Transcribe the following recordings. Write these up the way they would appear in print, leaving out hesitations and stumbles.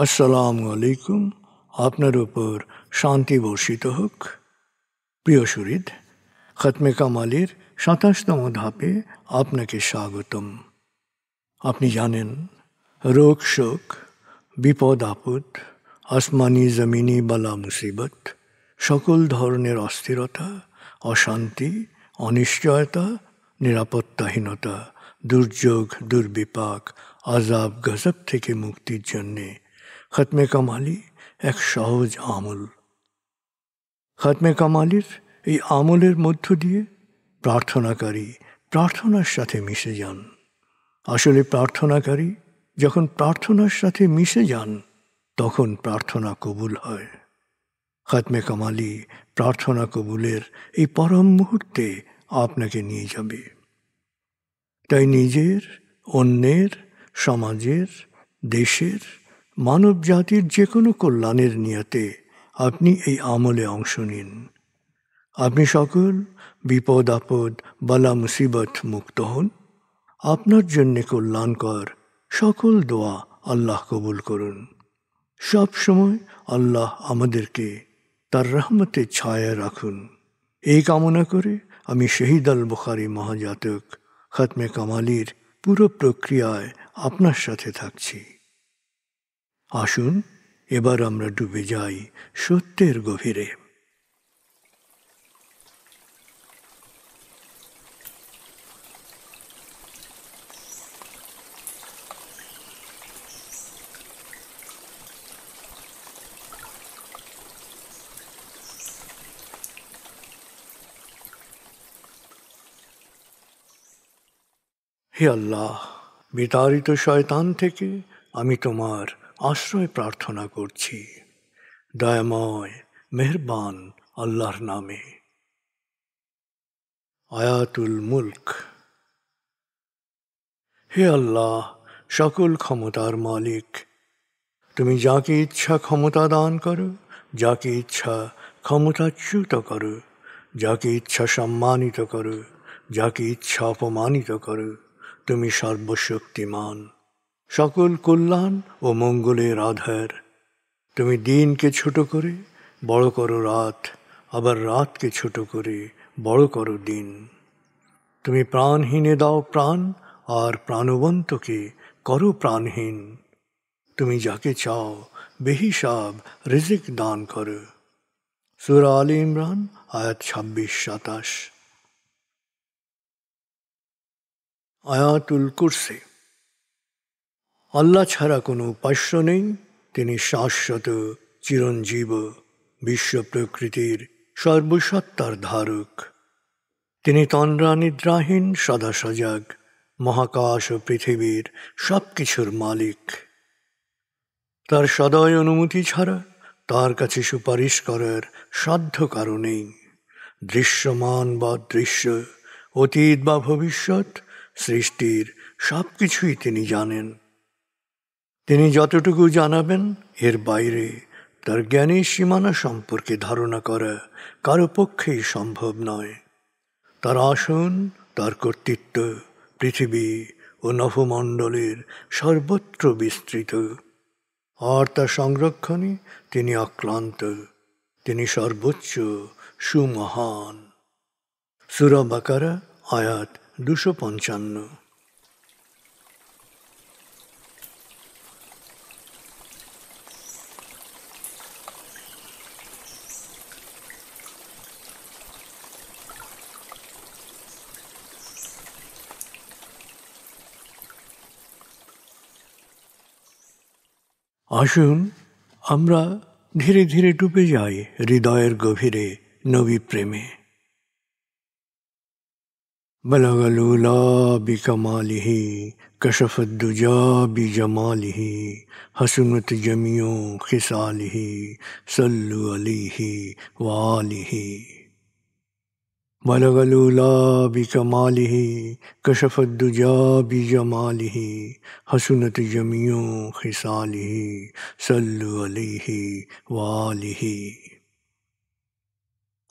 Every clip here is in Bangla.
আসসালামু আলাইকুম। আপনার উপর শান্তি বর্ষিত হোক। প্রিয় সুহৃদ, খতমে কামালের ২৭তম ধাপে আপনাকে স্বাগতম। আপনি জানেন, রোগ শোক, বিপদ আপদ, আসমানি জমিনি বালা মুসিবত, সকল ধরনের অস্থিরতা, অশান্তি, অনিশ্চয়তা, নিরাপত্তাহীনতা, দুর্যোগ, দুর্বিপাক, আজাব গজব থেকে মুক্তির জন্যে খতমে কামালি এক সহজ আমল। খতমে কামালির এই আমলের মধ্য দিয়ে প্রার্থনাকারী প্রার্থনার সাথে মিশে যান। আসলে প্রার্থনাকারী যখন প্রার্থনার সাথে মিশে যান, তখন প্রার্থনা কবুল হয়। খতমে কামালি প্রার্থনা কবুলের এই পরম মুহূর্তে আপনাকে নিয়ে যাবে। তাই নিজের, অন্যের, সমাজের, দেশের, মানব জাতির যে কোনো কল্যাণের নিয়তে আপনি এই আমলে অংশ নিন। আপনি সকল বিপদ আপদ, বালা মুসিবত মুক্ত হন। আপনার জন্যে কল্যাণকর সকল দোয়া আল্লাহ কবুল করুন। সব সময় আল্লাহ আমাদেরকে তার রহমতের ছায়ায় রাখুন। এই কামনা করে আমি শহীদ আল বুখারী মহাজাতক খতমে কামালির পুরো প্রক্রিয়ায় আপনার সাথে থাকছি। আসুন এবার আমরা ডুবে যাই সত্যের গভীরে। হে আল্লাহ, বিতাড়িত শয়তান থেকে আমি তোমার আশ্রয় প্রার্থনা করছি। দয়াময় মেহেরবান আল্লাহর নামে। আয়াতুল মুলক। হে আল্লাহ, সকল ক্ষমতার মালিক, তুমি যাকে ইচ্ছা ক্ষমতা দান করো, যাকে ইচ্ছা ক্ষমতাচ্যুত করো, যাকে ইচ্ছা সম্মানিত করো, যাকে ইচ্ছা অপমানিত করো। তুমি সর্বশক্তিমান, সকল কল্যাণ ও মঙ্গলের আধার। তুমি দিনকে ছোট করে বড় করো রাত, আবার রাতকে ছোট করে বড় করো দিন। তুমি প্রাণহীনে দাও প্রাণ, আর প্রাণবন্তকে করো প্রাণহীন। তুমি যাকে চাও বেহিসাব রিজিক দান করো। সূরা আলে ইমরান আয়াত ২৬-২৭। আয়াতুল কুরসি। আল্লাহ ছাড়া কোনো উপাস্য নেই। তিনি শাশ্বত, চিরঞ্জীব, বিশ্ব প্রকৃতির সর্বসত্তার ধারক। তিনি তন্দ্রা নিদ্রাহীন, সদা সজাগ, মহাকাশ ও পৃথিবীর সব কিছুর মালিক। তার সদয় অনুমতি ছাড়া তার কাছে সুপারিশ করার সাধ্য কারো নেই। দৃশ্যমান বা দৃশ্য, অতীত বা ভবিষ্যৎ, সৃষ্টির সব কিছুই তিনি জানেন। তিনি যতটুকু জানাবেন, এর বাইরে তার জ্ঞানের সীমানা সম্পর্কে ধারণা করা কারো পক্ষেই সম্ভব নয়। তার আসন, তার কর্তৃত্ব পৃথিবী ও নভমণ্ডলের সর্বত্র বিস্তৃত, আর তার সংরক্ষণে তিনি অক্লান্ত। তিনি সর্বোচ্চ, সুমহান। সূরা বাকারা আয়াত ২৫৫। আসুন আমরা ধীরে ধীরে ডুবে যাই হৃদয়ের গভীরে নবী প্রেমে। বলগল উলা বিকমালিহি, কশফত দুজা বিজমালিহি, হসনত জমিও খিসালিহি, সল্লু আলাইহি ওয়া আলিহি। بلغ العلا بكماله كشف الدجى بجماله حسنت جميع خصاله صلوا عليه وآله।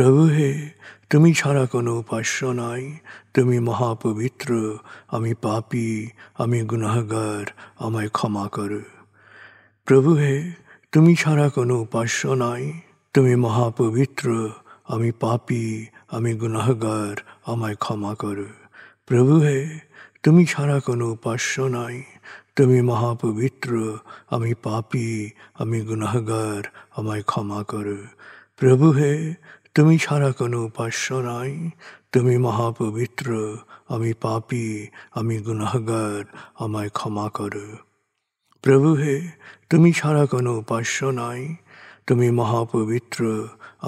প্রভু হে, তুমি ছাড়া কোনো উপাস্য নাই, তুমি মহাপবিত্র, আমি পাপী, আমি গুনাহগার, আমায় ক্ষমা করো। প্রভু হে, তুমি ছাড়া কোনো উপাস্য নাই, তুমি মহাপবিত্র, আমি পাপী, আমি গুনাহগার, আমায় ক্ষমা করো। প্রভু হে, তুমি ছাড়া কোনো উপাস্য নাই, তুমি মহাপবিত্র, আমি পাপী, আমি গুনাহগার, আমায় ক্ষমা করো। প্রভু হে, তুমি ছাড়া কোনো উপাস্য নাই, তুমি মহাপবিত্র, আমি পাপী, আমি গুনাহগার, আমায় ক্ষমা করো। প্রভু হে, তুমি ছাড়া কোনো উপাস্য নাই, তুমি মহাপবিত্র,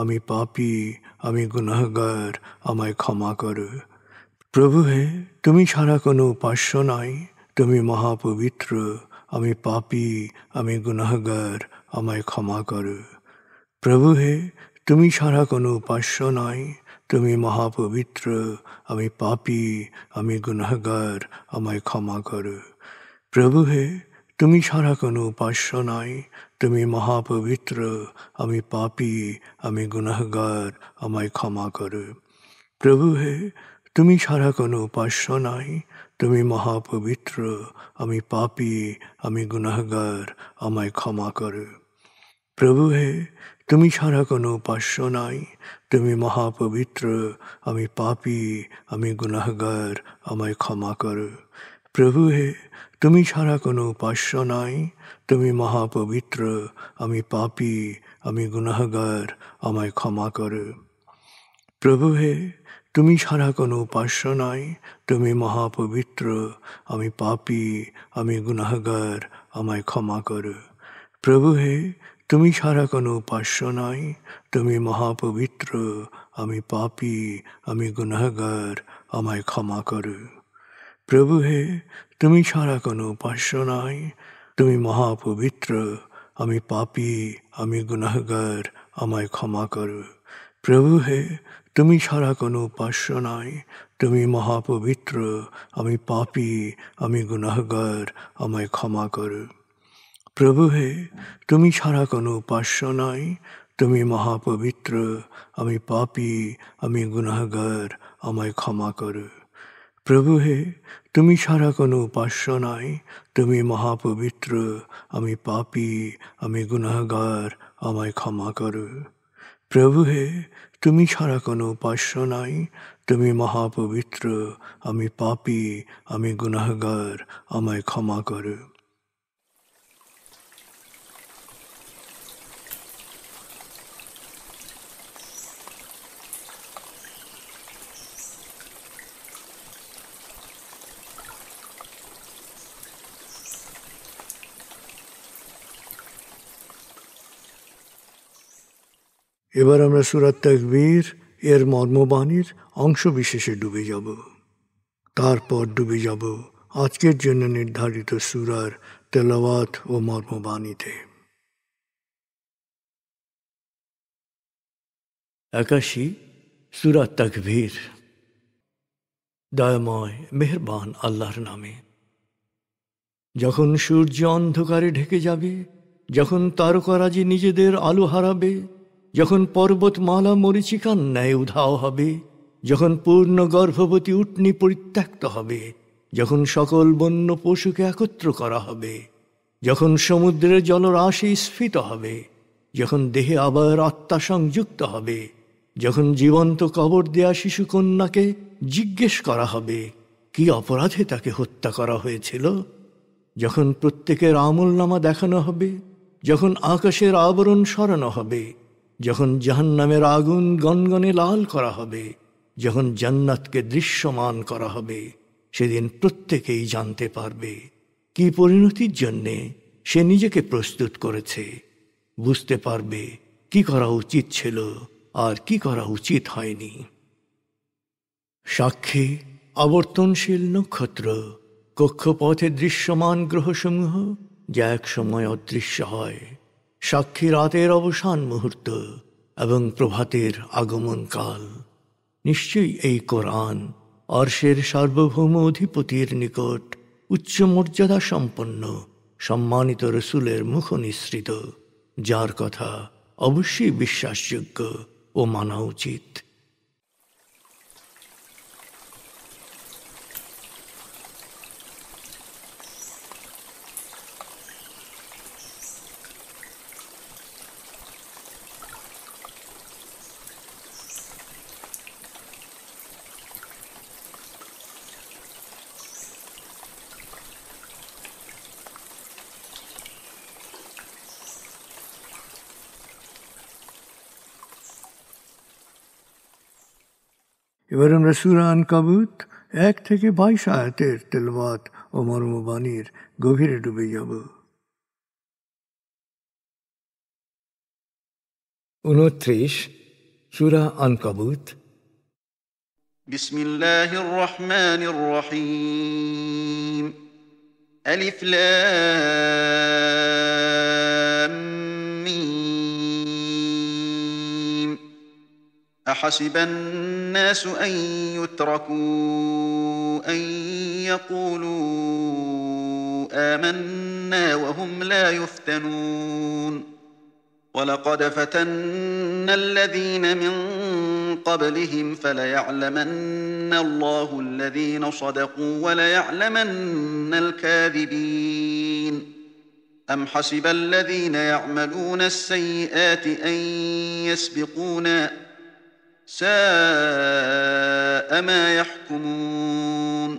আমি পাপী, আমি গুনাহগার, আমায় ক্ষমা করো। প্রভু হে, তুমি ছাড়া কোনো উপাস্য নাই, তুমি মহাপবিত্র, আমি পাপী, আমি গুনাহগার, আমায় ক্ষমা করো। প্রভু হে, তুমি ছাড়া কোনো উপাস্য নাই, তুমি মহাপবিত্র, আমি পাপী, আমি গুনাহগার, আমায় ক্ষমা করো। প্রভু হে, তুমি ছাড়া কোনো উপাস্য নাই, তুমি মহাপবিত্র, আমি পাপী, আমি গুনাহগার, আমায় ক্ষমা করো। প্রভু হে, তুমি ছাড়া কোনো উপাস্য নাই, তুমি মহাপবিত্র, আমি পাপী, আমি গুনাহগার, আমায় ক্ষমা করো। প্রভু হে, তুমি ছাড়া কোনো উপাস্য নাই, তুমি মহাপবিত্র, আমি পাপী, আমি গুনাহগার, আমায় ক্ষমা করো। প্রভু হে, তুমি ছাড়া কোনো উপাস্য নাই, তুমি মহাপবিত্র, আমি পাপী, আমি গুনাহগার, আমায় ক্ষমা করো। প্রভু হে, তুমি ছাড়া কোনো উপাস্য নাই, তুমি মহাপবিত্র, আমি পাপী, আমি গুনাহগার, আমায় ক্ষমা করো। প্রভু হে, তুমি ছাড়া কোনো উপাস্য নাই, তুমি মহাপবিত্র, আমি পাপী, আমি গুনাহগার, আমায় ক্ষমা করো। প্রভু হে, তুমি ছাড়া কোনো উপাস্য নাই, তুমি মহাপবিত্র, আমি পাপী, আমি গুনাহগার, আমায় ক্ষমা করো। প্রভু হে, তুমি ছাড়া কোনো উপাস্য নাই, তুমি মহাপবিত্র, আমি পাপী, আমি গুনাহগার, আমায় ক্ষমা করো। প্রভু হে, তুমি ছাড়া কোনো উপাস্য নাই, তুমি মহাপবিত্র, আমি পাপী, আমি গুনাহগার, আমায় ক্ষমা করো। প্রভু হে, তুমি ছাড়া কোনো উপাস্য নাই, তুমি মহাপবিত্র, আমি পাপী, আমি গুনাহগার, আমায় ক্ষমা করো। প্রভু হে, তুমি ছাড়া কোনো উপাস্য নাই, তুমি মহাপবিত্র, আমি পাপী, আমি গুনাহগার, আমায় ক্ষমা করো। এবার আমরা সূরা তাকবীর এর মর্মবাণীর অংশ বিশেষে ডুবে যাব। তারপর ডুবে যাব আজকের জন্য নির্ধারিত সূরার তেলাওয়াত ও মর্মবাণীতে। 81 সূরা তাকবীর। দয়াময় মেহেরবান আল্লাহর নামে। যখন সূর্য অন্ধকারে ঢেকে যাবে, যখন তারকারাজি নিজেদের আলো হারাবে, যখন পর্বতমালা মরীচিকার ন্যায় উধাও হবে, যখন পূর্ণ গর্ভবতী উটনী পরিত্যক্ত হবে, যখন সকল বন্য পশুকে একত্র করা হবে, যখন সমুদ্রের জলরাশি স্ফীত হবে, যখন দেহে আবার আত্মা সংযুক্ত হবে, যখন জীবন্ত কবর দেয়া শিশুকন্যাকে জিজ্ঞেস করা হবে কি অপরাধে তাকে হত্যা করা হয়েছিল, যখন প্রত্যেকের আমলনামা দেখানো হবে, যখন আকাশের আবরণ সরানো হবে, যখন জাহান্নামের আগুন গনগনে লাল করা হবে, যখন জান্নাতকে দৃশ্যমান করা হবে, সেদিন প্রত্যেকেই জানতে পারবে কি পরিণতির জন্যে সে নিজেকে প্রস্তুত করেছে, বুঝতে পারবে কি করা উচিত ছিল আর কি করা উচিত হয়নি। সাক্ষী আবর্তনশীল নক্ষত্র, কক্ষপথে দৃশ্যমান গ্রহসমূহ যা এক সময় অদৃশ্য হয়, সাক্ষী রাতের অবসান মুহূর্ত এবং প্রভাতের আগমন কাল। নিশ্চয়ই এই কোরআন আরশের সার্বভৌম অধিপতির নিকট উচ্চ মর্যাদা সম্পন্ন সম্মানিত রসুলের মুখ নিঃসৃত, যার কথা অবশ্যই বিশ্বাসযোগ্য ও মানা উচিত। এবার আমরা সূরা আনকাবুত 1 থেকে 22 আয়াতের তেলাওয়াত ও মর্মবাণীর গভীরে ডুবে যাব। 29 সূরা আনকাবুত। বিসমিল্লাহির রহমানির রহিম। আলিফ লাম মিম। أحسب الناس أن يتركوا أن يقولوا آمنا وهم لا يفتنون ولقد فتنا الذين من قبلهم فليعلمن الله الذين صدقوا وليعلمن الكاذبين أم حسب الذين يعملون السيئات أن يسبقونا ساء ما يحكمون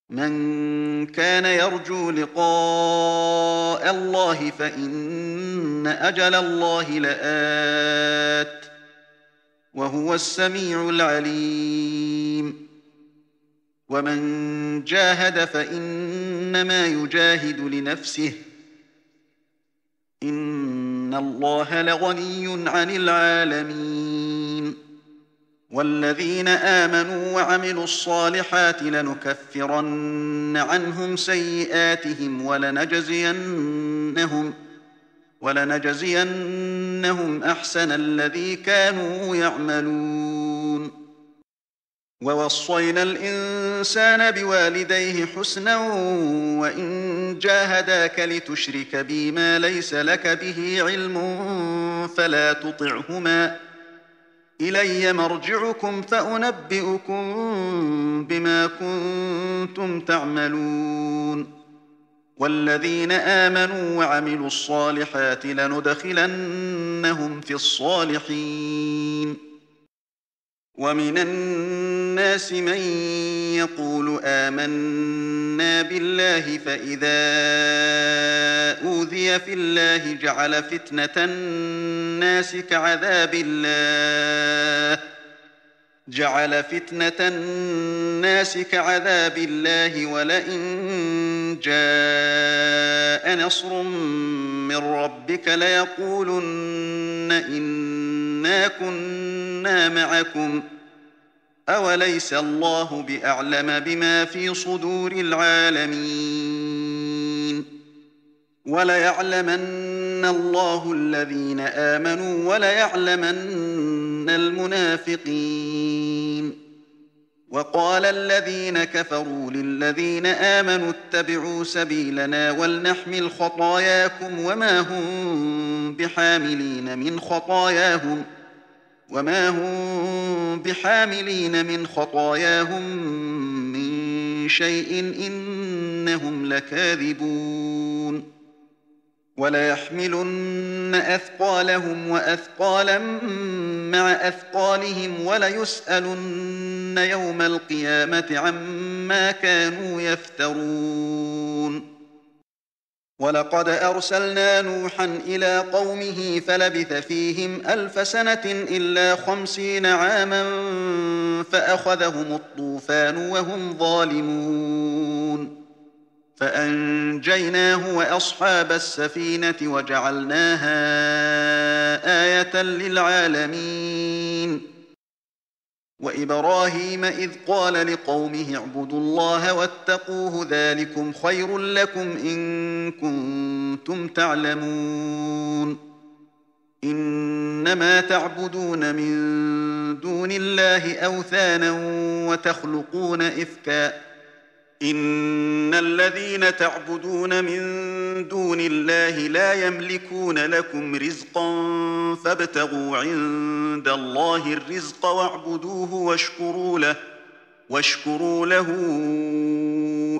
من كان يرجو لقاء الله فإن أجل الله لآت وهو السميع العليم ومن جاهد فإنما يجاهد لنفسه إن الله لغني عن العالمين والذين آمنوا وعملوا الصالحات لنكفرن عنهم سيئاتهم ولنجزينهم أحسن الذي كانوا يعملون ووصينا الإنسان بوالديه حسنا وإن جاهداك لتشرك بي ما ليس لك به علم فلا تطعهما إلي مرجعكم فأنبئكم بما كنتم تعملون والذين آمنوا وعملوا الصالحات لندخلنهم في الصالحين ومن الناس من يقول آمنا بالله فإذا أوذي في الله جعل فتنة الناس كعذاب الله ولئن جاء نصر من ربك ليقولن إنا كنا معكم أوليس الله بأعلم بما في صدور العالمين وليعلمن الله الذين آمنوا وليعلمن المنافقين وقال الذين كفروا للذين آمنوا اتبعوا سبيلنا ولنحمل خطاياكم وما هم بحاملين من خطاياهم من شيء إنهم لكاذبون وليحملن أثقالهم وأثقالا مع أثقالهم وليسألن يوم القيامة عما كانوا يفترون ولقد أرسلنا نوحا إلى قومه فلبث فيهم 1000 سنة إلا 50 عاما فأخذهم الطوفان وهم ظالمون فأنجيناه وأصحاب السفينة وجعلناها آية للعالمين وإبراهيم إذ قال لقومه اعبدوا الله واتقوه ذلكم خير لكم إن كنتم تعلمون إنما تعبدون من دون الله أوثانا وتخلقون إفكا إن الذين تعبدون من دون الله لا يملكون لكم رزقا فابتغوا عند الله الرزق واعبدوه واشكروا له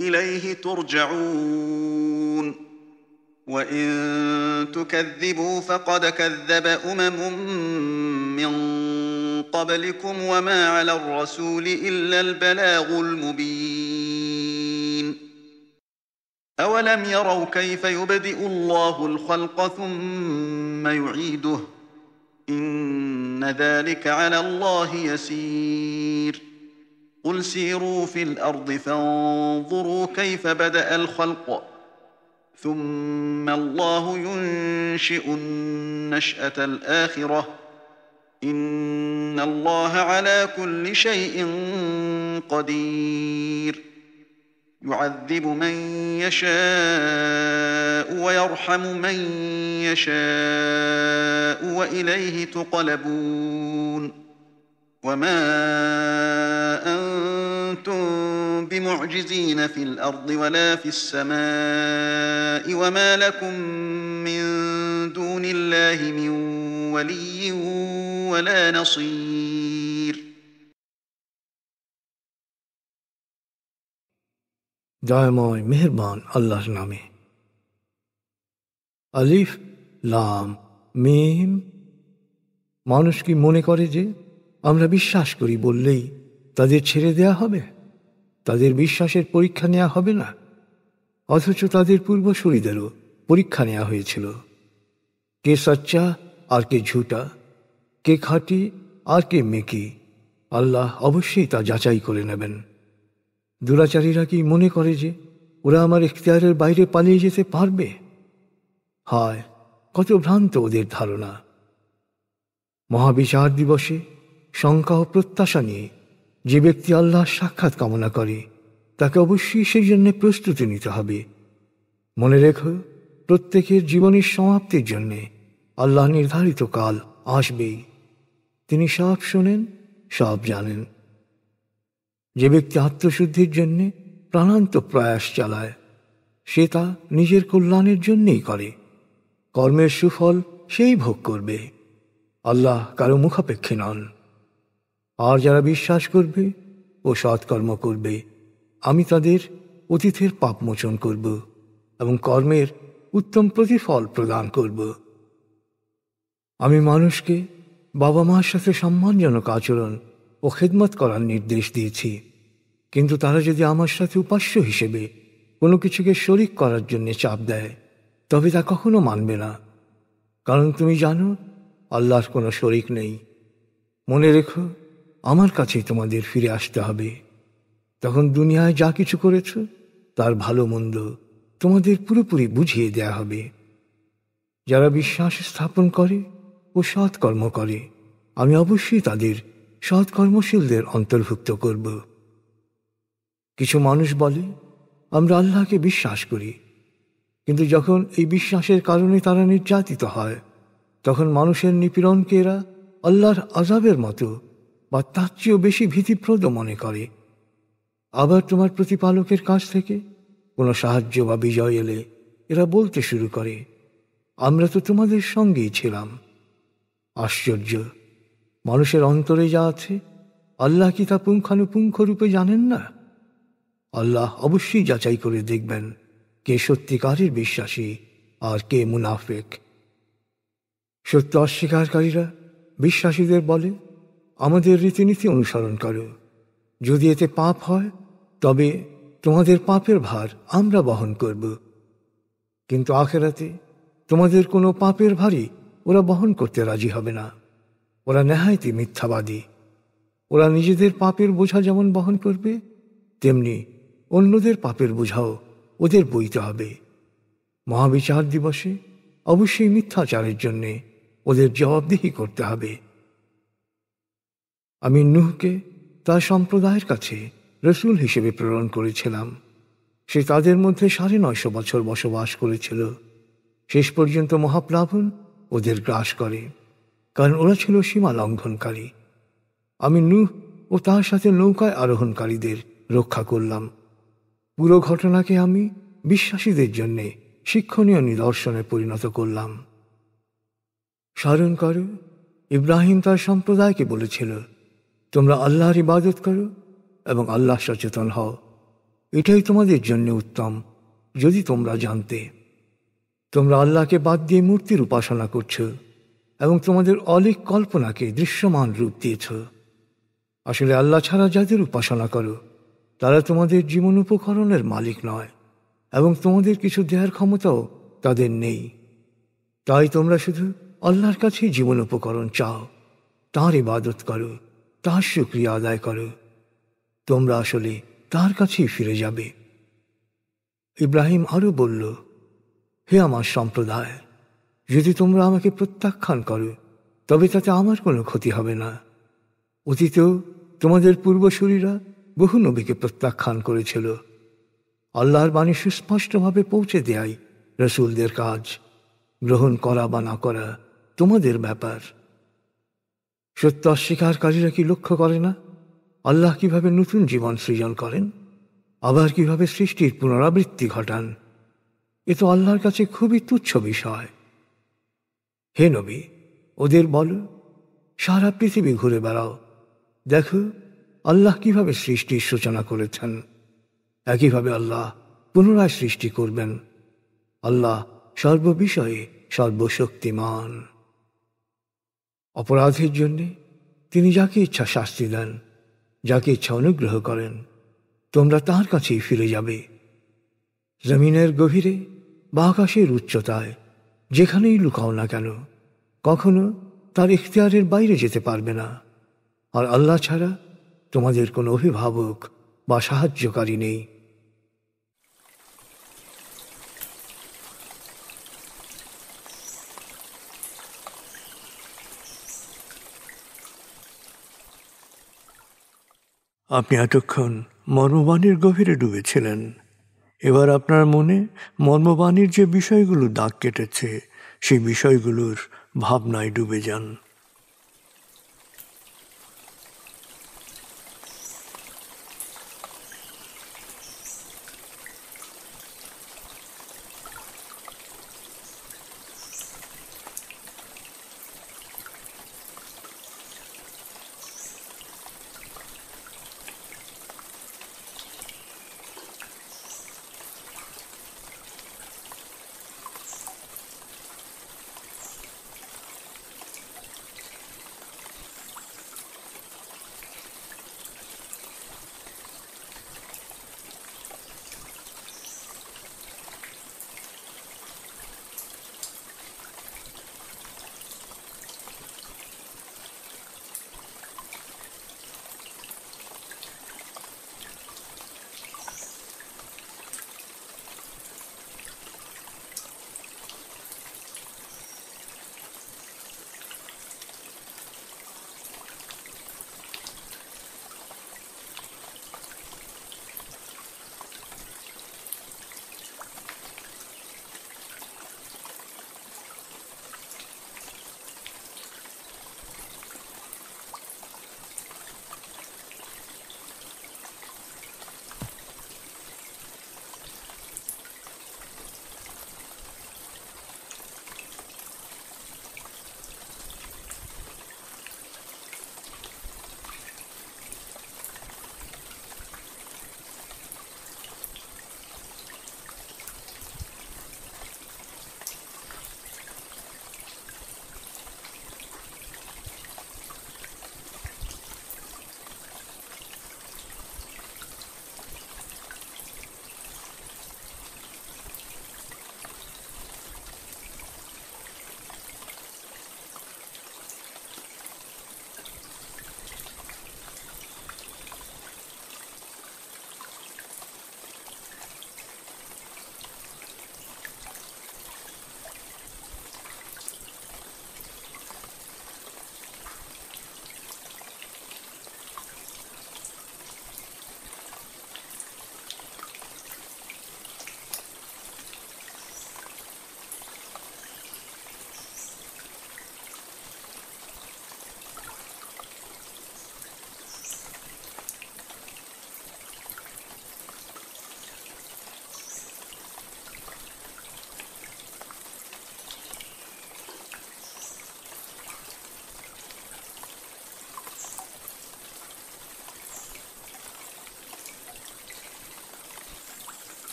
إليه ترجعون وإن تكذبوا فقد كذب من قبلكم وما على الرسول إلا البلاغ المبين أولم يروا كيف يبدئ الله الخلق ثم يعيده إن ذلك على الله يسير قل سيروا في الأرض فانظروا كيف بدأ الخلق ثم الله ينشئ النشأة الآخرة إن الله على كل شيء قدير يعذب من يشاء ويرحم من يشاء وإليه تقلبون وما أنتم بمعجزين في الأرض ولا في السماء وما لكم من دون الله من ولي ولا نصير দয়াময় মেহেরবান আল্লাহর নামে। আলিফ লাম মিম। মানুষ কি মনে করে যে আমরা বিশ্বাস করি বললেই তাদের ছেড়ে দেয়া হবে, তাদের বিশ্বাসের পরীক্ষা নেওয়া হবে না? অথচ তাদের পূর্বসূরীদেরও পরীক্ষা নেওয়া হয়েছিল। কে সচ্চা আর কে ঝুটা, কে খাঁটি আর কে মেকি, আল্লাহ অবশ্যই তা যাচাই করে নেবেন। দুরাচারীরা কি মনে করে যে ওরা আমার ইখতিয়ারের বাইরে পালিয়ে যেতে পারবে? হায়, কত ভ্রান্ত ওদের ধারণা! মহাবিচার দিবসে শঙ্কা ও প্রত্যাশা নিয়ে যে ব্যক্তি আল্লাহর সাক্ষাৎ কামনা করে তাকে অবশ্যই সেই জন্য প্রস্তুতি নিতে হবে। মনে রেখো, প্রত্যেকের জীবনের সমাপ্তির জন্যে আল্লাহ নির্ধারিত কাল আসবেই। তিনি সব শোনেন, সব জানেন। যে ব্যক্তি আত্মশুদ্ধির জন্যে প্রাণান্ত প্রয়াস চালায় সে তা নিজের কল্যাণের জন্যেই করে। কর্মের সুফল সেই ভোগ করবে, আল্লাহ কারো মুখাপেক্ষী নন। আর যারা বিশ্বাস করবে ও সৎকর্ম করবে আমি তাদের অতীতের পাপ মোচন করব এবং কর্মের উত্তম প্রতিফল প্রদান করব। আমি মানুষকে বাবা মার সাথে সম্মানজনক আচরণ ও খেদমত করার নির্দেশ দিয়েছি, কিন্তু তারা যদি আমার সাথে উপাস্য হিসেবে কোনো কিছুকে শরিক করার জন্য চাপ দেয় তবে তা কখনো মানবে না, কারণ তুমি জানো আল্লাহর কোনো শরিক নেই। মনে রেখো, আমার কাছেই তোমাদের ফিরে আসতে হবে। তখন দুনিয়ায় যা কিছু করেছ তার ভালো মন্দ তোমাদের পুরোপুরি বুঝিয়ে দেয়া হবে। যারা বিশ্বাস স্থাপন করে ও সৎকর্ম করে আমি অবশ্যই তাদের সৎকর্মশীলদের অন্তর্ভুক্ত করব। কিছু মানুষ বলে আমরা আল্লাহকে বিশ্বাস করি, কিন্তু যখন এই বিশ্বাসের কারণে তারা নির্যাতিত হয় তখন মানুষের নিপীড়নকে এরা আল্লাহর আযাবের মতো বা তার চেয়েও বেশি ভীতিপ্রদ মনে করে। আবার তোমার প্রতিপালকের কাছ থেকে কোনো সাহায্য বা বিজয় এলে এরা বলতে শুরু করে আমরা তো তোমাদের সঙ্গেই ছিলাম। আশ্চর্য! মানুষের অন্তরে যা আছে আল্লাহ কি তা পুঙ্খানুপুঙ্খ রূপে জানেন না? আল্লাহ অবশ্যই যাচাই করে দেখবেন কে সত্যিকারের বিশ্বাসী আর কে মুনাফিক। সত্য অস্বীকারীরা বিশ্বাসীদের বলে আমাদের রীতিনীতি অনুসরণ করো, যদি এতে পাপ হয় তবে তোমাদের পাপের ভার আমরা বহন করব, কিন্তু আখিরাতে তোমাদের কোনো পাপের ভারই ওরা বহন করতে রাজি হবে না। ওরা নেহায়তই মিথ্যাবাদী। ওরা নিজেদের পাপের বোঝা যেমন বহন করবে তেমনি অন্যদের পাপের বোঝাও ওদের বইতে হবে। মহাবিচার দিবসে অবশ্যই মিথ্যাচারের জন্যে ওদের জবাবদিহি করতে হবে। আমি নূহকে তার সম্প্রদায়ের কাছে রসুল হিসেবে প্রেরণ করেছিলাম। সে তাদের মধ্যে ৯৫০ বছর বসবাস করেছিল। শেষ পর্যন্ত মহাপ্লাবন ওদের গ্রাস করে, কারণ ওরা ছিল সীমা লঙ্ঘনকারী। আমি নূহ ও তার সাথে নৌকায় আরোহণকারীদের রক্ষা করলাম। পুরো ঘটনাকে আমি বিশ্বাসীদের জন্য শিক্ষণীয় নিদর্শনে পরিণত করলাম। স্মরণ করো, ইব্রাহিম তার সম্প্রদায়কে বলেছিল, তোমরা আল্লাহর ইবাদত করো এবং আল্লাহ সচেতন হও, এটাই তোমাদের জন্য উত্তম যদি তোমরা জানতে। তোমরা আল্লাহকে বাদ দিয়ে মূর্তির উপাসনা করছ এবং তোমাদের অলিক কল্পনাকে দৃশ্যমান রূপ দিয়েছ। আসলে আল্লাহ ছাড়া যাদের উপাসনা করো তারা তোমাদের জীবন উপকরণের মালিক নয় এবং তোমাদের কিছু দেওয়ার ক্ষমতাও তাদের নেই। তাই তোমরা শুধু আল্লাহর কাছেই জীবন উপকরণ চাও, তাঁর ইবাদত করো, তাঁর শুকরিয়া আদায় করো। তোমরা আসলে তাঁর কাছেই ফিরে যাবে। ইব্রাহিম আরও বলল, হে আমার সম্প্রদায়, যদি তোমরা আমাকে প্রত্যাখ্যান করো তবে তাতে আমার কোনো ক্ষতি হবে না। অতীতেও তোমাদের পূর্বসূরীরা বহু নবীকে প্রত্যাখ্যান করেছিল। আল্লাহর বাণী সুস্পষ্টভাবে পৌঁছে দেয়াই রসুলদের কাজ। গ্রহণ করা বা না করা তোমাদের ব্যাপার। সত্য অস্বীকারীরা কি লক্ষ্য করে না আল্লাহ কিভাবে নতুন জীবন সৃজন করেন, আবার কিভাবে সৃষ্টির পুনরাবৃত্তি ঘটান? এ তো আল্লাহর কাছে খুবই তুচ্ছ বিষয়। হে নবী, ওদের বলো, সারা পৃথিবী ঘুরে বেড়াও, দেখো আল্লাহ কিভাবে সৃষ্টির সূচনা করেছেন, একইভাবে আল্লাহ পুনরায় সৃষ্টি করবেন। আল্লাহ সর্ববিষয়ে সর্বশক্তিমান। অপরাধের জন্য তিনি যাকে ইচ্ছা শাস্তি দেন, যাকে ইচ্ছা অনুগ্রহ করেন। তোমরা তাঁর কাছেই ফিরে যাবে। জমিনের গভীরে বা আকাশের উচ্চতায় যেখানেই লুকাও না কেন, কখনো তার ইখতিয়ারের বাইরে যেতে পারবে না। আর আল্লাহ ছাড়া তোমাদের কোনো অভিভাবক বা সাহায্যকারী নেই। আপনি এতক্ষণ মর্মবাণীর গভীরে ডুবেছিলেন। এবার আপনার মনে মর্মবাণীর যে বিষয়গুলো দাগ কেটেছে সেই বিষয়গুলোর ভাবনায় ডুবে যান।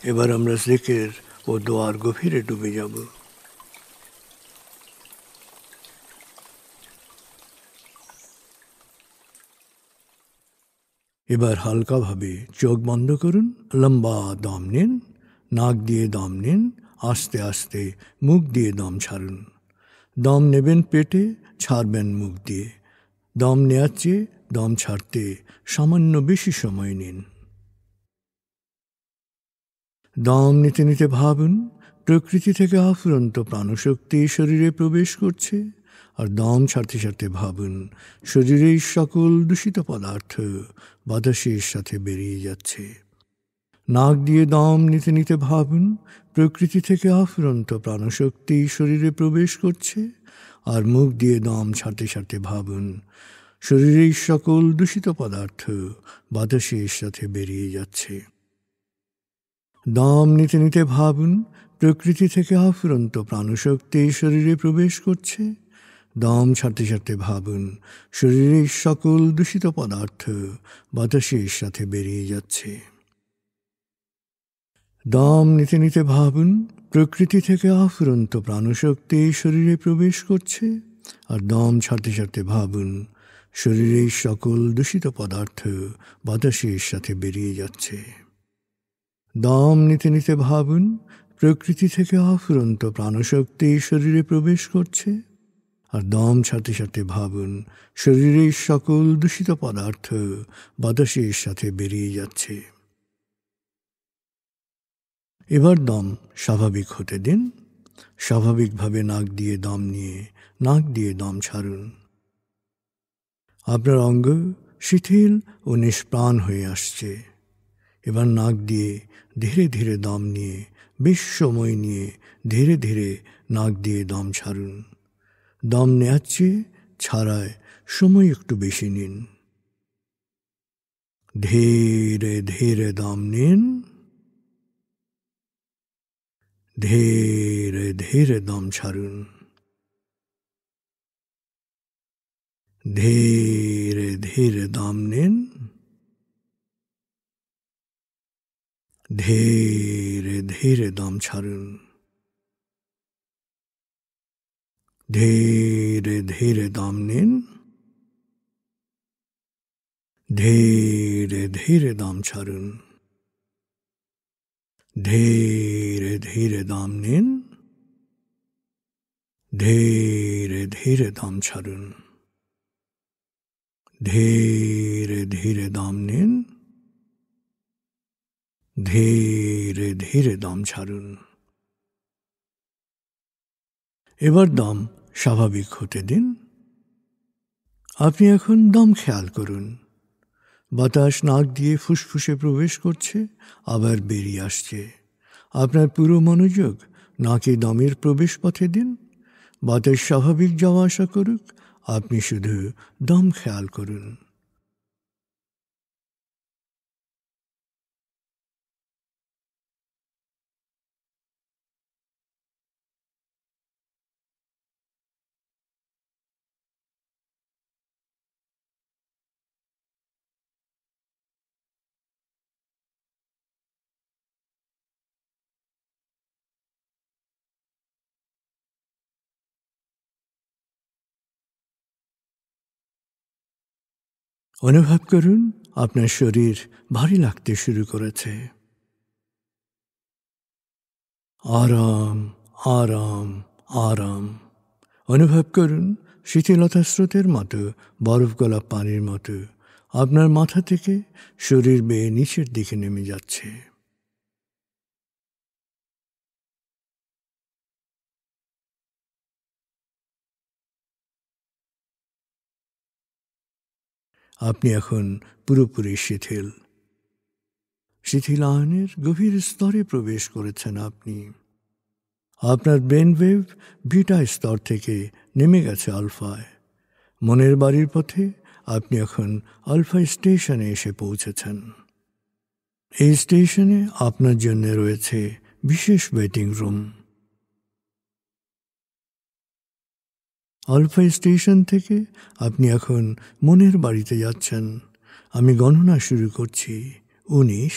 এবার আমরা জিকির ও দোয়ার গভীরে ডুবে যাব। এবার হালকাভাবে চোখ বন্ধ করুন, লম্বা দম নিন, নাক দিয়ে দম নিন, আস্তে আস্তে মুখ দিয়ে দম ছাড়ুন। দম নেবেন পেটে, ছাড়বেন মুখ দিয়ে। দম নেওয়ার চেয়ে দম ছাড়তে সামান্য বেশি সময় নিন। দম নিতে নিতে ভাবুন প্রকৃতি থেকে আফুরন্ত প্রাণশক্তি শরীরে প্রবেশ করছে, আর দম ছাড়তে ছাড়তে ভাবুন শরীরের সকল দূষিত পদার্থ বাতাসের সাথে বেরিয়ে যাচ্ছে। নাক দিয়ে দম নিতে নিতে ভাবুন প্রকৃতি থেকে আফুরন্ত প্রাণশক্তি শরীরে প্রবেশ করছে, আর মুখ দিয়ে দম ছাড়তে ছাড়তে ভাবুন শরীরের সকল দূষিত পদার্থ বাতাসের সাথে বেরিয়ে যাচ্ছে। দম নিতে নিতে ভাবুন প্রকৃতি থেকে আফুরন্ত প্রাণশক্তি শরীরে প্রবেশ করছে। দম ছাড়তে ছাড়তে ভাবুন শরীরের সকল দূষিত পদার্থ বাতাসের সাথে বেরিয়ে যাচ্ছে। দম নিতে নিতে ভাবুন প্রকৃতি থেকে আফুরন্ত প্রাণশক্তি শরীরে প্রবেশ করছে, আর দম ছাড়তে ছাড়তে ভাবুন শরীরের সকল দূষিত পদার্থ বাতাসের সাথে বেরিয়ে যাচ্ছে। দম নিতে নিতে ভাবুন প্রকৃতি থেকে আফুরন্ত প্রাণশক্তি শরীরে প্রবেশ করছে, আর দম ছাড়তে ছাড়তে ভাবুন শরীরের সকল দূষিত পদার্থ বাতাসের সাথে বেরিয়ে যাচ্ছে। এবার দম স্বাভাবিক হতে দিন। স্বাভাবিকভাবে নাক দিয়ে দম নিয়ে নাক দিয়ে দম ছাড়ুন। আপনার অঙ্গ শিথিল ও নিষ্প্রাণ হয়ে আসছে। এবার নাক দিয়ে ধীরে ধীরে দম নিয়ে বেশ সময় নিয়ে ধীরে ধীরে নাক দিয়ে দম ছাড়ুন। দম নেওয়ার চেয়ে ছাড়ায় সময় একটু বেশি নিন। ধীরে ধীরে দম নিন, ধীরে ধীরে দম ছাড়ুন। ধীরে ধীরে দম নিন, ধীরে ধীরে দম ছাড়ুন। ধীরে ধীরে দম নিন, ধীরে ধীরে দম ছাড়ুন। ধীরে ধীরে দম নিন, ধীরে ধীরে দম ছাড়ুন। ধীরে ধীরে দম নিন, ধীরে ধীরে দম ছাড়ুন। এবার দম স্বাভাবিক হতে দিন। আপনি এখন দম খেয়াল করুন। বাতাস নাক দিয়ে ফুসফুসে প্রবেশ করছে, আবার বেরিয়ে আসছে। আপনার পুরো মনোযোগ নাকে দমের প্রবেশ পথে দিন। বাতাস স্বাভাবিক যাওয়া আসা করুক, আপনি শুধু দম খেয়াল করুন। অনুভব করুন আপনার শরীর ভারী লাগতে শুরু করেছে। আরাম আরাম আরাম অনুভব করুন শীতলতা স্রোতের মতো, বরফ গলা পানির মতো আপনার মাথা থেকে শরীর বেয়ে নিচের দিকে নেমে যাচ্ছে। আপনি এখন পুরোপুরি শিথিল। শিথিলায়নের গভীর স্তরে প্রবেশ করেছেন আপনি। আপনার ব্রেন ওয়েভ বিটা স্তর থেকে নেমে গেছে আলফায়। মনের বাড়ির পথে আপনি এখন আলফা স্টেশনে এসে পৌঁছেছেন। এই স্টেশনে আপনার জন্য রয়েছে বিশেষ ওয়েটিং রুম। আলফা স্টেশন থেকে আপনি এখন মনের বাড়িতে যাচ্ছেন। আমি গণনা শুরু করছি। 19,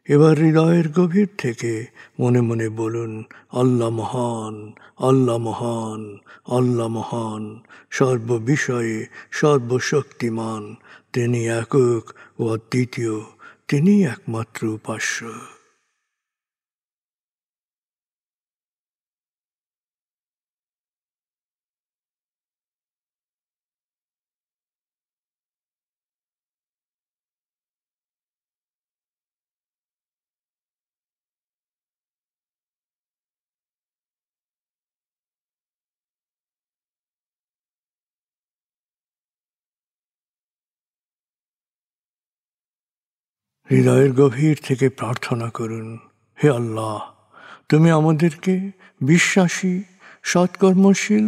এবার হৃদয়ের গভীর থেকে মনে মনে বলুন, আল্লাহ মহান, আল্লাহ মহান, আল্লাহ মহান, সর্ববিষয়ে সর্বশক্তিমান, তিনি একক ও অদ্বিতীয়, তিনি একমাত্র উপাস্য। হৃদয়ের গভীর থেকে প্রার্থনা করুন, হে আল্লাহ, তুমি আমাদেরকে বিশ্বাসী, সৎকর্মশীল,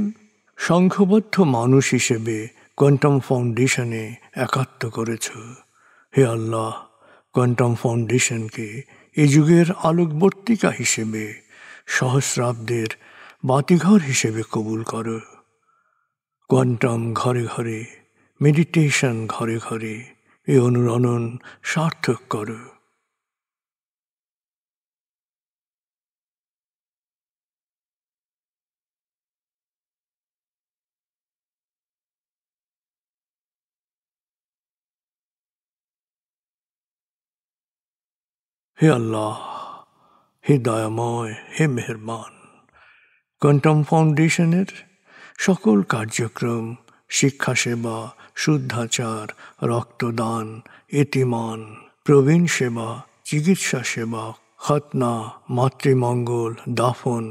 সংঘবদ্ধ মানুষ হিসেবে কোয়ান্টাম ফাউন্ডেশনে একাত্ম করেছ। হে আল্লাহ, কোয়ান্টাম ফাউন্ডেশনকে এ যুগের আলোকবর্তিকা হিসেবে, সহস্রাব্দের বাতিঘর হিসেবে কবুল করো। কোয়ান্টাম ঘরে ঘরে, মেডিটেশন ঘরে ঘরে, এ অনুরণন সার্থক করো। হে আল্লাহ, হে দয়াময়, হে মেহেরবান, কোয়ান্টাম ফাউন্ডেশনের সকল কার্যক্রম, শিক্ষা সেবা, শুদ্ধাচার, রক্তদান, এতিমান, প্রবীণ সেবা, চিকিৎসা সেবা, খতনা, মাতৃমঙ্গল, দাফন,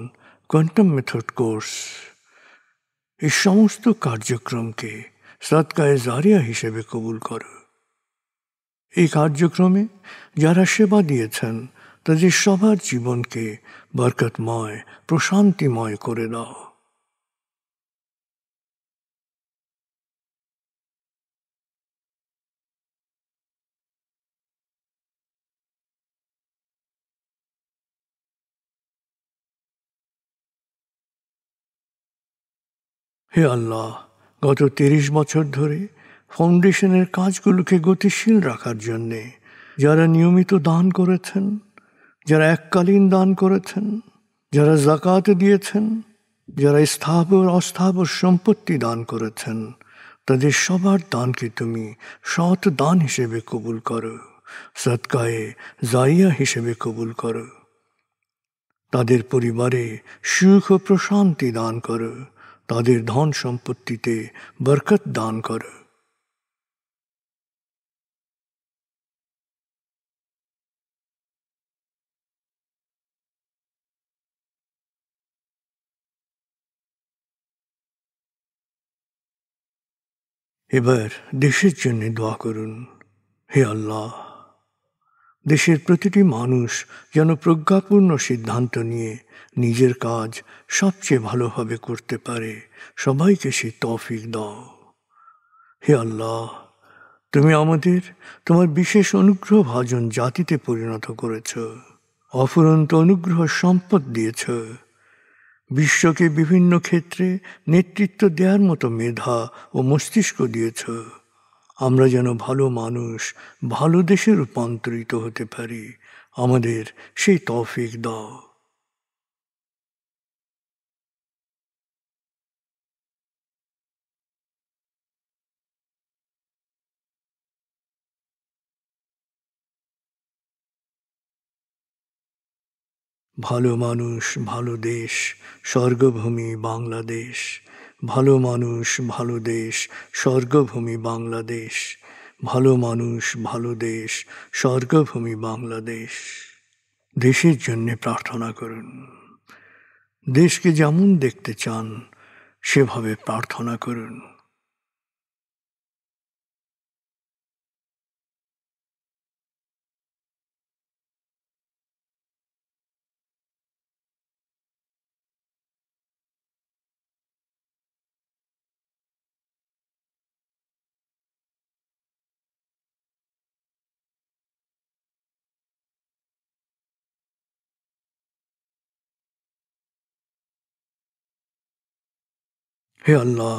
কোয়ান্টাম মেথড কোর্স, এই সমস্ত কার্যক্রমকে সদকায়ে জারিয়া হিসেবে কবুল করো। এই কার্যক্রমে যারা সেবা দিয়েছেন তাদের সবার জীবনকে বরকতময়, প্রশান্তিময় করে দাও। হে আল্লাহ, গত ৩০ বছর ধরে ফাউন্ডেশনের কাজগুলোকে গতিশীল রাখার জন্যে যারা নিয়মিত দান করেছেন, যারা এককালীন দান করেছেন, যারা জাকাত দিয়েছেন, যারা স্থাবর অস্থাবর সম্পত্তি দান করেছেন, তাদের সবার দানকে তুমি সৎ দান হিসেবে কবুল করো, সদকায়ে জারিয়া হিসেবে কবুল করো। তাদের পরিবারে সুখ ও প্রশান্তি দান করো, তাদের ধন সম্পত্তিতে বরকত দান করো। এবার দেশের জন্য দোয়া করুন, হে আল্লাহ, দেশের প্রতিটি মানুষ যেন প্রজ্ঞাপূর্ণ সিদ্ধান্ত নিয়ে নিজের কাজ সবচেয়ে ভালোভাবে করতে পারে, সবাইকে সে তৌফিক দাও। হে আল্লাহ, তুমি আমাদের তোমার বিশেষ অনুগ্রহ ভাজন জাতিতে পরিণত করেছ, অফুরন্ত অনুগ্রহ সম্পদ দিয়েছ, বিশ্বকে বিভিন্ন ক্ষেত্রে নেতৃত্ব দেওয়ার মতো মেধা ও মস্তিষ্ক দিয়েছ। আমরা যেন ভালো মানুষ, ভালো দেশে রূপান্তরিত হতে পারি, আমাদের সেই তৌফিক দাও। ভালো মানুষ, ভালো দেশ, স্বর্গভূমি বাংলাদেশ। ভালো মানুষ, ভালো দেশ, স্বর্গভূমি বাংলাদেশ। ভালো মানুষ, ভালো দেশ, স্বর্গভূমি বাংলাদেশ। দেশের জন্য প্রার্থনা করুন। দেশকে যেমন দেখতে চান সেভাবে প্রার্থনা করুন। হে আল্লাহ,